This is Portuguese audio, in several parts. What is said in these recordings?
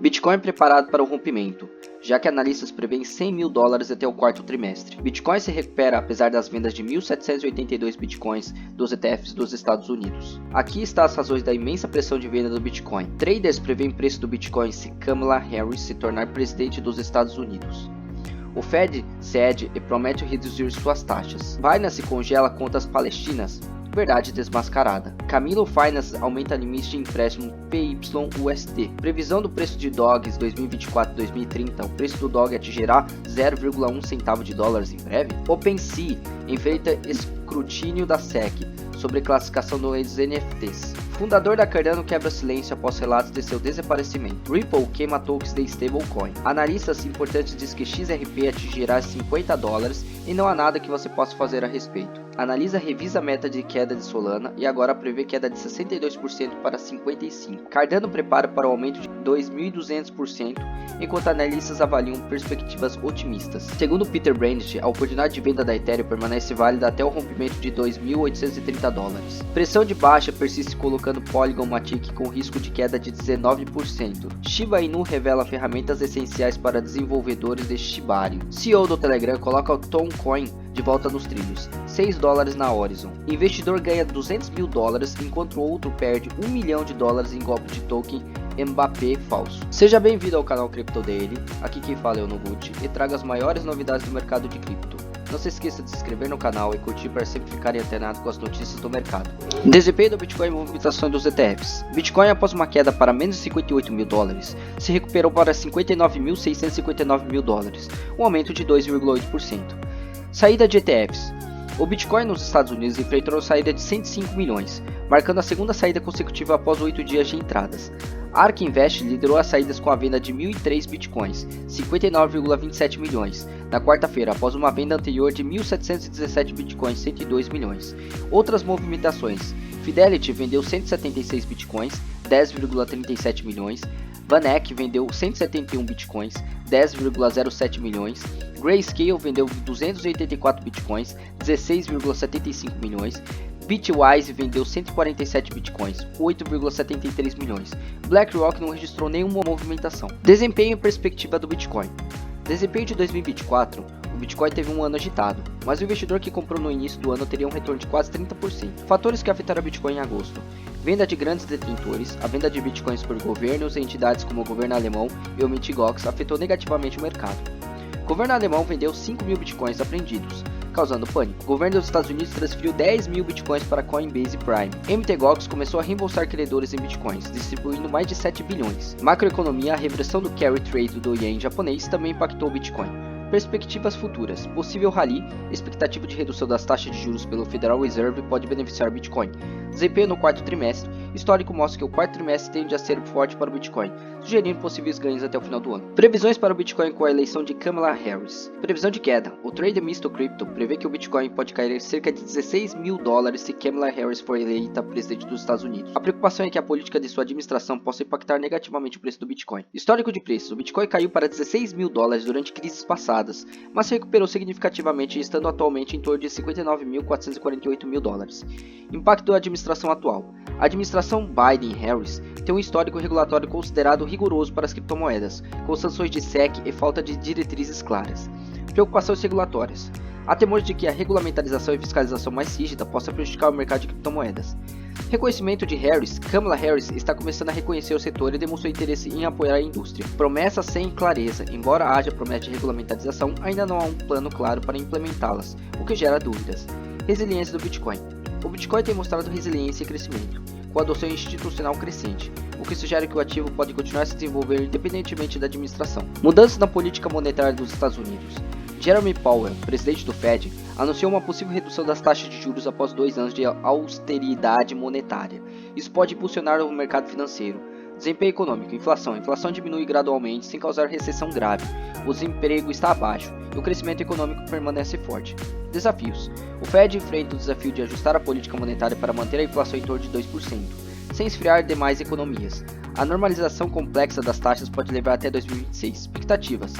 Bitcoin preparado para o rompimento, já que analistas prevêem 100 mil dólares até o quarto trimestre. Bitcoin se recupera apesar das vendas de 1.782 bitcoins dos ETFs dos Estados Unidos. Aqui está as razões da imensa pressão de venda do Bitcoin. Traders preveem preço do Bitcoin se Kamala Harris se tornar presidente dos Estados Unidos. O Fed cede e promete reduzir suas taxas. Binance congela contas palestinas. Verdade desmascarada. Camilo Finance aumenta limite de empréstimo PYUSD. Previsão do preço de DOGs 2024-2030. O preço do DOG atingirá 0,1 centavo de dólares em breve. OpenSea enfrenta escrutínio da SEC sobre classificação dos NFTs. Fundador da Cardano quebra silêncio após relatos de seu desaparecimento. Ripple queima tokens de stablecoin. Analistas importantes dizem que XRP atingirá 50 dólares e não há nada que você possa fazer a respeito. Analisa revisa a meta de queda de Solana e agora prevê queda de 62% para 55%. Cardano prepara para o aumento de 2.200%, enquanto analistas avaliam perspectivas otimistas. Segundo Peter Brandt, a oportunidade de venda da Ethereum permanece válida até o rompimento de 2.830 dólares. Pressão de baixa persiste colocando Polygon Matic com risco de queda de 19%. Shiba Inu revela ferramentas essenciais para desenvolvedores de Shibarium. CEO do Telegram coloca o Toncoin de volta nos trilhos, 6 dólares na Horizon. Investidor ganha 200 mil dólares enquanto o outro perde 1 milhão de dólares em golpe de token Mbappé falso. Seja bem-vindo ao canal Crypto Daily, aqui quem fala é o Noguchi e trago as maiores novidades do mercado de cripto. Não se esqueça de se inscrever no canal e curtir para sempre ficarem antenados com as notícias do mercado. Desempenho do Bitcoin e movimentação dos ETFs. Bitcoin, após uma queda para menos de 58 mil dólares, se recuperou para 59.659 mil dólares, um aumento de 2,8%. Saída de ETFs. O Bitcoin nos Estados Unidos enfrentou a saída de 105 milhões, marcando a segunda saída consecutiva após 8 dias de entradas. ARK Invest liderou as saídas com a venda de 1.003 bitcoins, 59,27 milhões, na quarta-feira, após uma venda anterior de 1.717 bitcoins, 102 milhões. Outras movimentações: Fidelity vendeu 176 bitcoins, 10,37 milhões. VanEck vendeu 171 bitcoins, 10,07 milhões. Grayscale vendeu 284 bitcoins, 16,75 milhões. Bitwise vendeu 147 bitcoins, 8,73 milhões. BlackRock não registrou nenhuma movimentação. Desempenho e perspectiva do Bitcoin. Desempenho de 2024, o Bitcoin teve um ano agitado, mas o investidor que comprou no início do ano teria um retorno de quase 30%. Fatores que afetaram o Bitcoin em agosto: venda de grandes detentores, a venda de bitcoins por governos e entidades como o governo alemão e o Mt. Gox afetou negativamente o mercado. O governo alemão vendeu 5 mil bitcoins apreendidos, causando pânico. O governo dos Estados Unidos transferiu 10 mil bitcoins para Coinbase Prime. Mt. Gox começou a reembolsar credores em bitcoins, distribuindo mais de 7 bilhões. Macroeconomia, a reversão do carry trade do ien japonês também impactou o Bitcoin. Perspectivas futuras. Possível rally, expectativa de redução das taxas de juros pelo Federal Reserve pode beneficiar o Bitcoin. Desempenho no quarto trimestre. Histórico mostra que o quarto trimestre tende a ser forte para o Bitcoin, sugerindo possíveis ganhos até o final do ano. Previsões para o Bitcoin com a eleição de Kamala Harris. Previsão de queda. O Trader Misto Crypto prevê que o Bitcoin pode cair cerca de 16 mil dólares se Kamala Harris for eleita presidente dos Estados Unidos. A preocupação é que a política de sua administração possa impactar negativamente o preço do Bitcoin. Histórico de preços. O Bitcoin caiu para 16 mil dólares durante crises passadas, mas se recuperou significativamente, estando atualmente em torno de 59.448 mil dólares. Impacto da administração atual. A administração Biden-Harris tem um histórico regulatório considerado rigoroso para as criptomoedas, com sanções de SEC e falta de diretrizes claras. Preocupações regulatórias. Há temor de que a regulamentação e fiscalização mais rígida possa prejudicar o mercado de criptomoedas. Reconhecimento de Harris. Kamala Harris está começando a reconhecer o setor e demonstrou interesse em apoiar a indústria. Promessas sem clareza. Embora haja promessa de regulamentação, ainda não há um plano claro para implementá-las, o que gera dúvidas. Resiliência do Bitcoin. O Bitcoin tem mostrado resiliência e crescimento, com adoção institucional crescente, o que sugere que o ativo pode continuar a se desenvolver independentemente da administração. Mudanças na política monetária dos Estados Unidos. Jeremy Powell, presidente do Fed, anunciou uma possível redução das taxas de juros após 2 anos de austeridade monetária. Isso pode impulsionar o mercado financeiro. Desempenho econômico. Inflação. A inflação diminui gradualmente sem causar recessão grave. O desemprego está abaixo e o crescimento econômico permanece forte. Desafios. O Fed enfrenta o desafio de ajustar a política monetária para manter a inflação em torno de 2%, sem esfriar demais economias. A normalização complexa das taxas pode levar até 2026. Expectativas.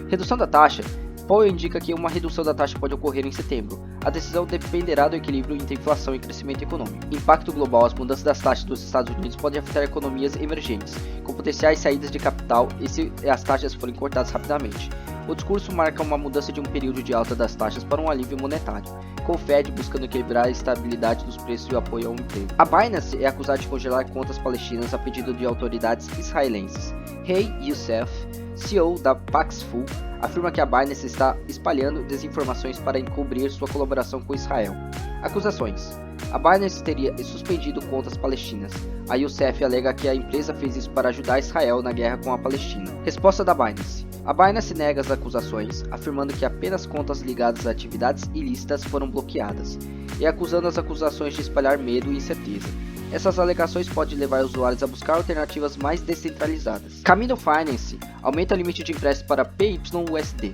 Redução da taxa Powell indica que uma redução da taxa pode ocorrer em setembro. A decisão dependerá do equilíbrio entre inflação e crescimento econômico. Impacto global: as mudanças das taxas dos Estados Unidos podem afetar economias emergentes, com potenciais saídas de capital e se as taxas forem cortadas rapidamente. O discurso marca uma mudança de um período de alta das taxas para um alívio monetário, com o Fed buscando quebrar a estabilidade dos preços e o apoio ao emprego. A Binance é acusada de congelar contas palestinas a pedido de autoridades israelenses. Hey Youssef, CEO da Paxful, afirma que a Binance está espalhando desinformações para encobrir sua colaboração com Israel. Acusações: a Binance teria suspendido contas palestinas. A Youssef alega que a empresa fez isso para ajudar Israel na guerra com a Palestina. Resposta da Binance: a Binance nega as acusações, afirmando que apenas contas ligadas a atividades ilícitas foram bloqueadas, e acusando as acusações de espalhar medo e incerteza. Essas alegações podem levar usuários a buscar alternativas mais descentralizadas. Kamino Finance aumenta o limite de empréstimo para PYUSD.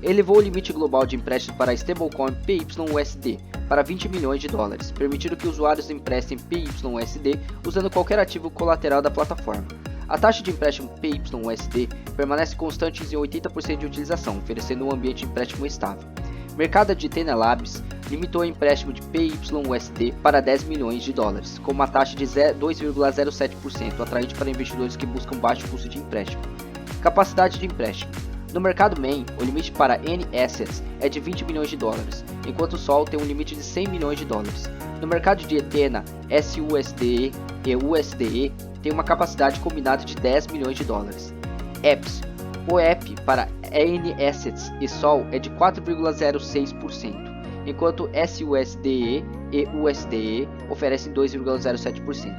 Elevou o limite global de empréstimo para a stablecoin PYUSD para 20 milhões de dólares, permitindo que usuários emprestem PYUSD usando qualquer ativo colateral da plataforma. A taxa de empréstimo PYUSD permanece constante em 80% de utilização, oferecendo um ambiente de empréstimo estável. Mercado de Tena Labs limitou o empréstimo de PYUSD para 10 milhões de dólares, com uma taxa de 2,07%, atraente para investidores que buscam baixo custo de empréstimo. Capacidade de empréstimo: no mercado main, o limite para N-Assets é de 20 milhões de dólares, enquanto o Sol tem um limite de 100 milhões de dólares. No mercado de Ethena, SUSDE e USDE tem uma capacidade combinada de 10 milhões de dólares. Apps: o app para N-Assets e Sol é de 4,06%, enquanto SUSDE e USDE oferecem 2,07%.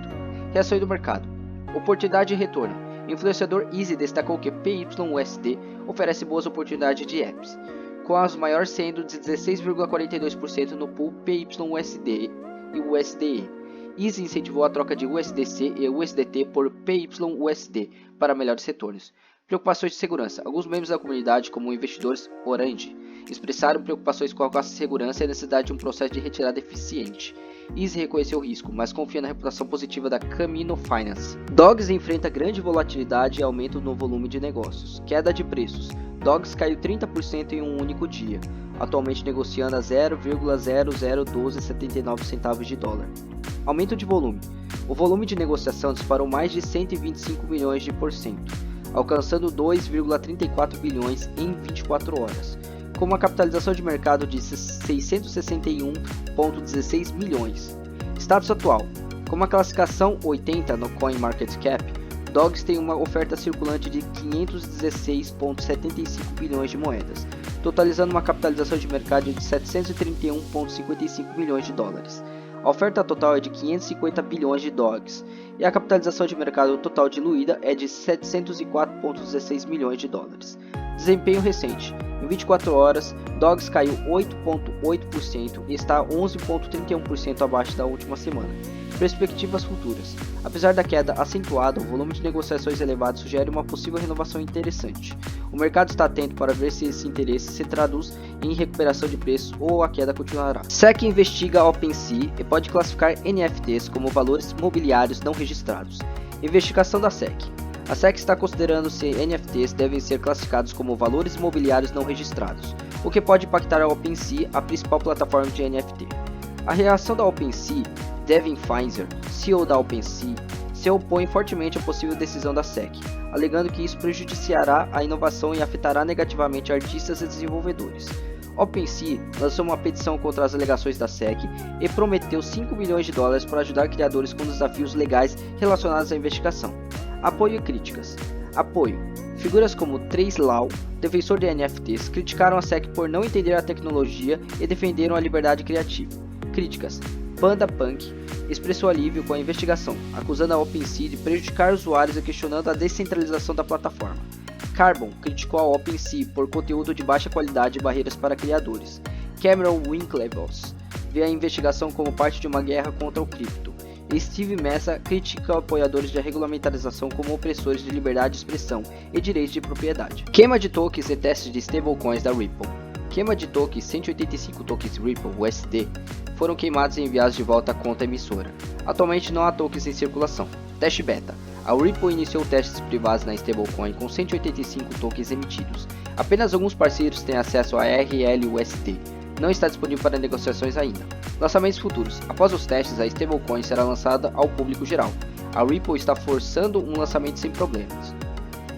Reações do mercado: oportunidade e retorno. O influenciador Easy destacou que PYUSD oferece boas oportunidades de apps, com as maiores sendo de 16,42% no pool PYUSD e USDE. Easy incentivou a troca de USDC e USDT por PYUSD para melhores retornos. Preocupações de segurança: alguns membros da comunidade, como investidores Orange, expressaram preocupações com a segurança e a necessidade de um processo de retirada eficiente. Easy reconheceu o risco, mas confia na reputação positiva da Kamino Finance. Dogs enfrenta grande volatilidade e aumento no volume de negócios. Queda de preços: Dogs caiu 30% em um único dia, atualmente negociando a 0,001279 centavos de dólar. Aumento de volume: o volume de negociação disparou mais de 125 milhões de por cento, alcançando 2,34 bilhões em 24 horas, com uma capitalização de mercado de 661,16 milhões. Status atual: com uma classificação 80 no CoinMarketCap, Dogs tem uma oferta circulante de 516,75 bilhões de moedas, totalizando uma capitalização de mercado de 731,55 milhões de dólares. A oferta total é de 550 bilhões de Dogs, e a capitalização de mercado total diluída é de 704,16 milhões de dólares. Desempenho recente: em 24 horas, Dogs caiu 8,8% e está 11,31% abaixo da última semana. Perspectivas futuras: apesar da queda acentuada, o volume de negociações elevado sugere uma possível renovação interessante. O mercado está atento para ver se esse interesse se traduz em recuperação de preços ou a queda continuará. SEC investiga a OpenSea e pode classificar NFTs como valores mobiliários não registrados. Investigação da SEC: a SEC está considerando se NFTs devem ser classificados como valores imobiliários não registrados, o que pode impactar a OpenSea, a principal plataforma de NFT. A reação da OpenSea: Devin Finzer, CEO da OpenSea, se opõe fortemente à possível decisão da SEC, alegando que isso prejudiciará a inovação e afetará negativamente artistas e desenvolvedores. OpenSea lançou uma petição contra as alegações da SEC e prometeu 5 milhões de dólares para ajudar criadores com desafios legais relacionados à investigação. Apoio e críticas. Apoio: figuras como Trace Lau, defensor de NFTs, criticaram a SEC por não entender a tecnologia e defenderam a liberdade criativa. Críticas: Panda Punk expressou alívio com a investigação, acusando a OpenSea de prejudicar usuários e questionando a descentralização da plataforma. Carbon criticou a OpenSea por conteúdo de baixa qualidade e barreiras para criadores. Cameron Winklevoss vê a investigação como parte de uma guerra contra o cripto. E Steve Messa critica apoiadores da regulamentação como opressores de liberdade de expressão e direitos de propriedade. Queima de tokens e testes de stablecoins da Ripple. Queima de tokens: 185 tokens Ripple USD foram queimados e enviados de volta à conta emissora. Atualmente não há tokens em circulação. Teste beta: A Ripple iniciou testes privados na stablecoin com 185 tokens emitidos. Apenas alguns parceiros têm acesso a RLUSD. Não está disponível para negociações ainda. Lançamentos futuros. Após os testes, a stablecoin será lançada ao público geral. A Ripple está forçando um lançamento sem problemas.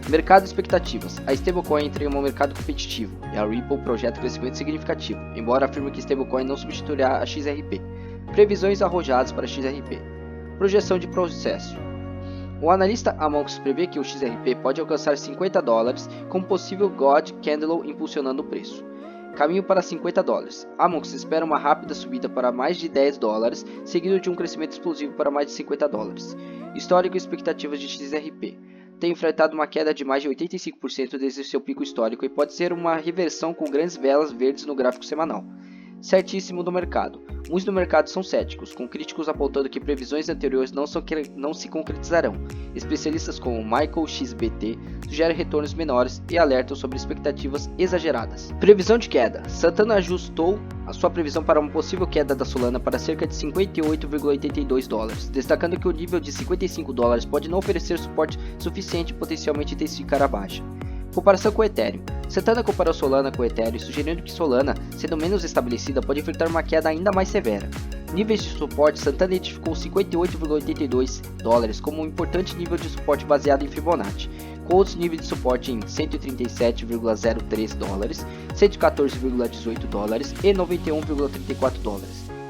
Mercado expectativas. A stablecoin entra em um mercado competitivo e a Ripple projeta crescimento significativo, embora afirme que stablecoin não substituirá a XRP. Previsões arrojadas para a XRP. Projeção de processo. O analista Amonx prevê que o XRP pode alcançar $50, com possível God Candle impulsionando o preço. Caminho para $50. Amonx espera uma rápida subida para mais de $10, seguido de um crescimento explosivo para mais de $50. Histórico e expectativas de XRP. Tem enfrentado uma queda de mais de 85% desde seu pico histórico e pode ser uma reversão com grandes velas verdes no gráfico semanal. Certíssimo do mercado. Muitos do mercado são céticos, com críticos apontando que previsões anteriores não se concretizarão. Especialistas como Michael XBT sugerem retornos menores e alertam sobre expectativas exageradas. Previsão de queda. Santana ajustou a sua previsão para uma possível queda da Solana para cerca de $58,82, destacando que o nível de $55 pode não oferecer suporte suficiente e potencialmente intensificar a baixa. Comparação com o Ethereum. Santana comparou Solana com o Ethereum, sugerindo que Solana, sendo menos estabelecida, pode enfrentar uma queda ainda mais severa. Níveis de suporte. Santana identificou $58,82 como um importante nível de suporte baseado em Fibonacci, com outros níveis de suporte em $137,03, $114,18 e $91,34.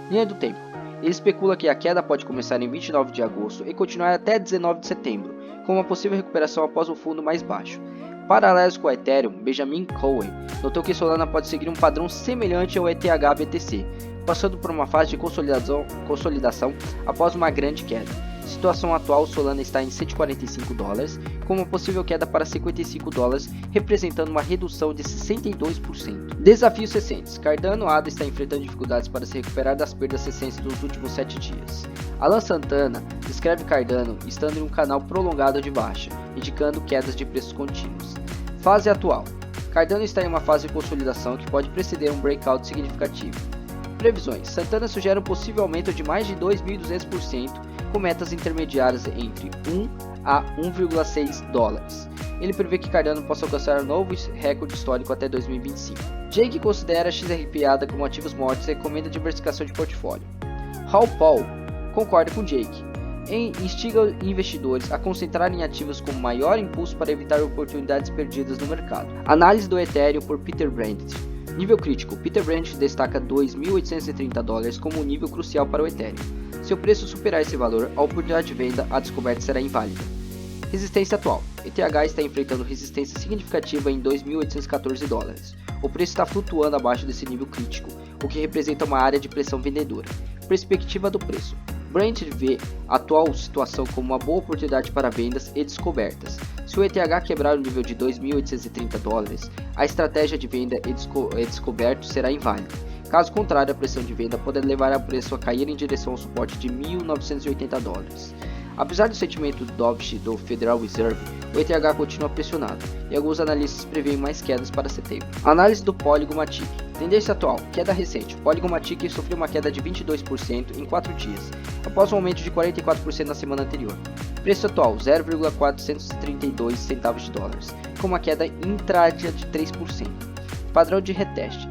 Linha do tempo. Ele especula que a queda pode começar em 29 de agosto e continuar até 19 de setembro, com uma possível recuperação após o fundo mais baixo. Paralelos com o Ethereum, Benjamin Cohen notou que Solana pode seguir um padrão semelhante ao ETH-BTC, passando por uma fase de consolidação após uma grande queda. Situação atual, Solana está em $145, com uma possível queda para $55, representando uma redução de 62%. Desafios recentes. Cardano ADA está enfrentando dificuldades para se recuperar das perdas recentes dos últimos 7 dias. Alan Santana descreve Cardano estando em um canal prolongado de baixa, indicando quedas de preços contínuos. Fase atual. Cardano está em uma fase de consolidação que pode preceder um breakout significativo. Previsões. Santana sugere um possível aumento de mais de 2.200%, com metas intermediárias entre 1 a $1,6. Ele prevê que Cardano possa alcançar um novo recorde histórico até 2025. Jake considera a XRP ADA como ativos mortos e recomenda diversificação de portfólio. Hal Paul concorda com Jake. Instiga investidores a concentrar em ativos com maior impulso para evitar oportunidades perdidas no mercado. Análise do Ethereum por Peter Brandt. Nível crítico. Peter Brandt destaca $2.830 como um nível crucial para o Ethereum. Se o preço superar esse valor, a oportunidade de venda, a descoberta será inválida. Resistência atual. ETH está enfrentando resistência significativa em $2.814. O preço está flutuando abaixo desse nível crítico, o que representa uma área de pressão vendedora. Perspectiva do preço. Brandt vê a atual situação como uma boa oportunidade para vendas e descobertas. Se o ETH quebrar o nível de $2.830, a estratégia de venda e descoberto será inválida. Caso contrário, a pressão de venda pode levar o preço a cair em direção ao suporte de $1.980. Apesar do sentimento dovish do Federal Reserve, o ETH continua pressionado, e alguns analistas preveem mais quedas para setembro. Análise do Polygon Matic. Tendência atual, queda recente. O Polygon Matic sofreu uma queda de 22% em 4 dias, após um aumento de 44% na semana anterior. Preço atual, 0,432 centavos de dólares, com uma queda intradia de 3%. Padrão de reteste.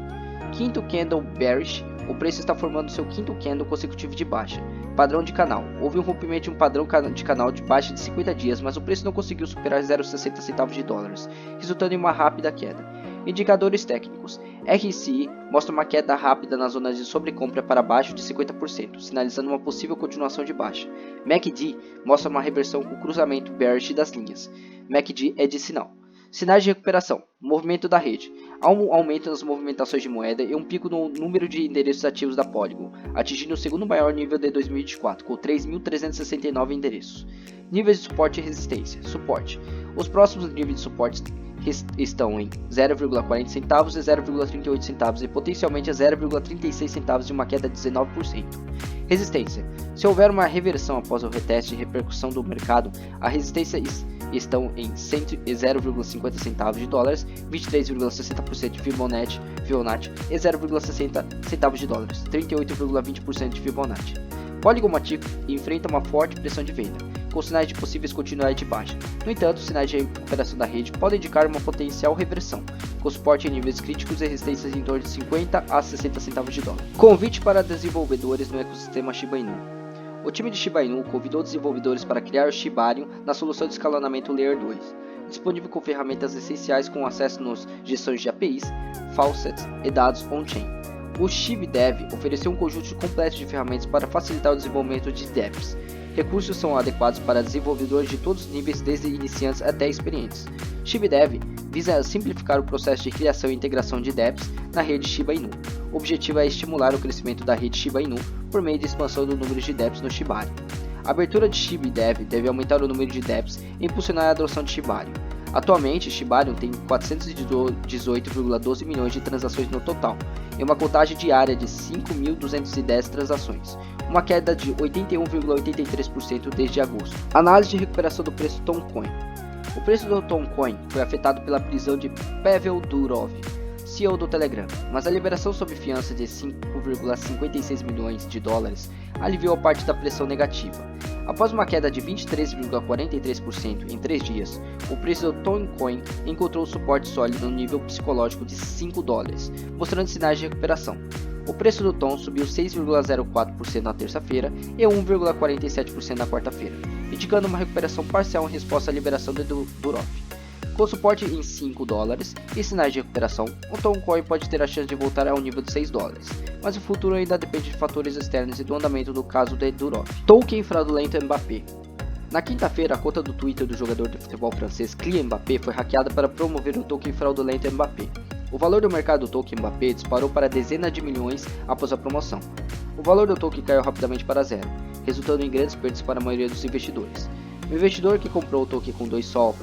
Quinto candle bearish, o preço está formando seu quinto candle consecutivo de baixa. Padrão de canal. Houve um rompimento de um padrão de canal de baixa de 50 dias, mas o preço não conseguiu superar 0,60 centavos de dólares, resultando em uma rápida queda. Indicadores técnicos. RSI mostra uma queda rápida na zona de sobrecompra para baixo de 50%, sinalizando uma possível continuação de baixa. MACD mostra uma reversão com cruzamento bearish das linhas. MACD é de sinal. Sinais de recuperação. Movimento da rede. Há um aumento nas movimentações de moeda e um pico no número de endereços ativos da Polygon, atingindo o segundo maior nível de 2024, com 3.369 endereços. Níveis de suporte e resistência. Suporte. Os próximos níveis de suporte estão em 0,40 centavos e 0,38 centavos e potencialmente a 0,36 centavos de uma queda de 19%. Resistência. Se houver uma reversão após o reteste e repercussão do mercado, a resistência estão em 0,50 centavos de dólares, 23,60% de Fibonacci e 0,60 centavos de dólares, 38,20% de Fibonacci. Polygon Matic enfrenta uma forte pressão de venda. com sinais de possíveis continuidade baixa. No entanto, sinais de recuperação da rede podem indicar uma potencial reversão, com suporte em níveis críticos e resistências em torno de 50 a 60 centavos de dólar. Convite para desenvolvedores no ecossistema Shiba Inu. O time de Shiba Inu convidou desenvolvedores para criar o Shibarium na solução de escalonamento Layer 2, disponível com ferramentas essenciais com acesso nos gestões de APIs, faucets e dados on-chain. O ShibDev ofereceu um conjunto completo de ferramentas para facilitar o desenvolvimento de dApps. Recursos são adequados para desenvolvedores de todos os níveis, desde iniciantes até experientes. ShibDev visa simplificar o processo de criação e integração de dApps na rede Shiba Inu. O objetivo é estimular o crescimento da rede Shiba Inu por meio da expansão do número de dApps no Shibarium. A abertura de ShibDev deve aumentar o número de dApps e impulsionar a adoção de Shibarium. Atualmente, Shibarium tem 418,12 milhões de transações no total, e uma contagem diária de 5.210 transações, uma queda de 81,83% desde agosto. Análise de recuperação do preço do Toncoin. O preço do Toncoin foi afetado pela prisão de Pavel Durov, CEO do Telegram, mas a liberação sob fiança de 5,56 milhões de dólares aliviou parte da pressão negativa. Após uma queda de 23,43% em 3 dias, o preço do Toncoin encontrou suporte sólido no nível psicológico de 5 dólares, mostrando sinais de recuperação. O preço do Ton subiu 6,04% na terça-feira e 1,47% na quarta-feira, indicando uma recuperação parcial em resposta à liberação de Durov. Com suporte em 5 dólares e sinais de recuperação, o Toncoin pode ter a chance de voltar ao nível de 6 dólares, mas o futuro ainda depende de fatores externos e do andamento do caso de Durov. Token fraudulento Mbappé. Na quinta-feira, a conta do Twitter do jogador de futebol francês Kylian Mbappé foi hackeada para promover o token fraudulento Mbappé. O valor do mercado do token Mbappé disparou para dezenas de milhões após a promoção. O valor do token caiu rapidamente para zero, resultando em grandes perdas para a maioria dos investidores. O investidor que comprou o token com 2 Sol,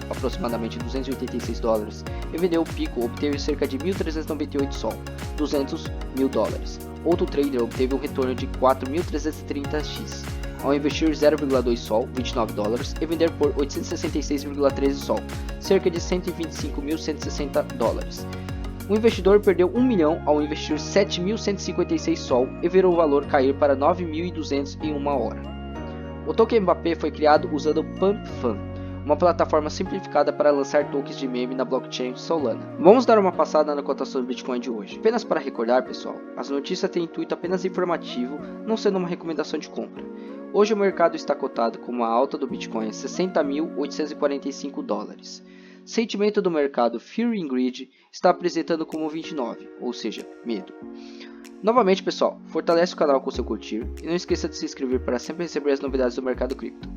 aproximadamente 286 dólares, e vendeu o pico obteve cerca de 1.398 Sol, 200 mil dólares. Outro trader obteve um retorno de 4.330x, ao investir 0,2 Sol, 29 dólares, e vender por 866,13 Sol, cerca de 125.160 dólares. O investidor perdeu 1 milhão ao investir 7.156 Sol e ver o valor cair para 9.200 em uma hora. O token Mbappé foi criado usando PumpFun, uma plataforma simplificada para lançar tokens de meme na blockchain Solana. Vamos dar uma passada na cotação do Bitcoin de hoje. Apenas para recordar, pessoal, as notícias têm intuito apenas informativo, não sendo uma recomendação de compra. Hoje o mercado está cotado com uma alta do Bitcoin a 60.845 dólares. Sentimento do mercado Fear and Greed está apresentando como 29, ou seja, medo. Novamente, pessoal, fortalece o canal com seu curtir e não esqueça de se inscrever para sempre receber as novidades do mercado cripto.